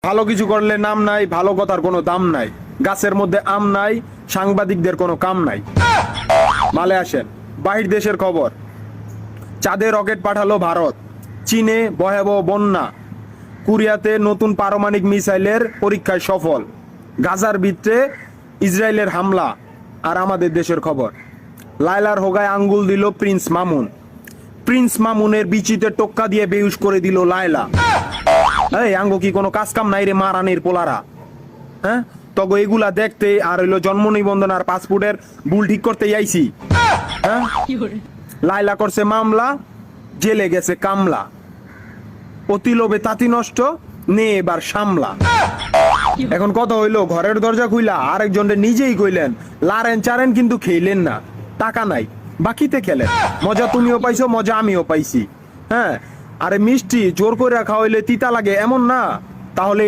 ভালো কিছু করলে নাম নাই, ভালো কথার কোনো দাম নাই, গাছের মধ্যে আম নাই, সাংবাদিকদের কোনো কাম নাই। মালে আসেন বাহির দেশের খবর। চাঁদে রকেট পাঠালো ভারত, চীনে ভয়াবহ বন্যা, কোরিয়াতে নতুন পারমাণবিক মিসাইলের পরীক্ষায় সফল, গাজার ভিতরে ইসরায়েলের হামলা। আর আমাদের দেশের খবর, লায়লার হোগায় আঙ্গুল দিল প্রিন্স মামুন, প্রিন্স মামুনের বিচিতে টোক্কা দিয়ে বেহুশ করে দিল লায়লা। এই আঙ্গো কি কোনো কাজ কাম নাই রে মারানির পোলারা? হ্যাঁ, তবে এগুলা দেখতে আর হইলো জন্ম নিবন্ধন আর পাসপোর্টের ভুল ঠিক করতে আইছি। হ্যাঁ, লায়লা করছে মামলা, জেলে গেছে কামলা, অতি লোভে তাঁতি নষ্ট, নে এবার সামলা। এখন কথা হইলো, ঘরের দরজা খুইলা আরেকজনের নিজেই কইলেন লারেন চারেন কিন্তু খেইলেন না, টাকা নাই বাকিতে খেলেন। মজা তুমিও পাইছো, মজা আমিও পাইছি। হ্যাঁ, আরে মিষ্টি জোর করে খাওয়াইলে তিতা লাগে এমন না, তাহলে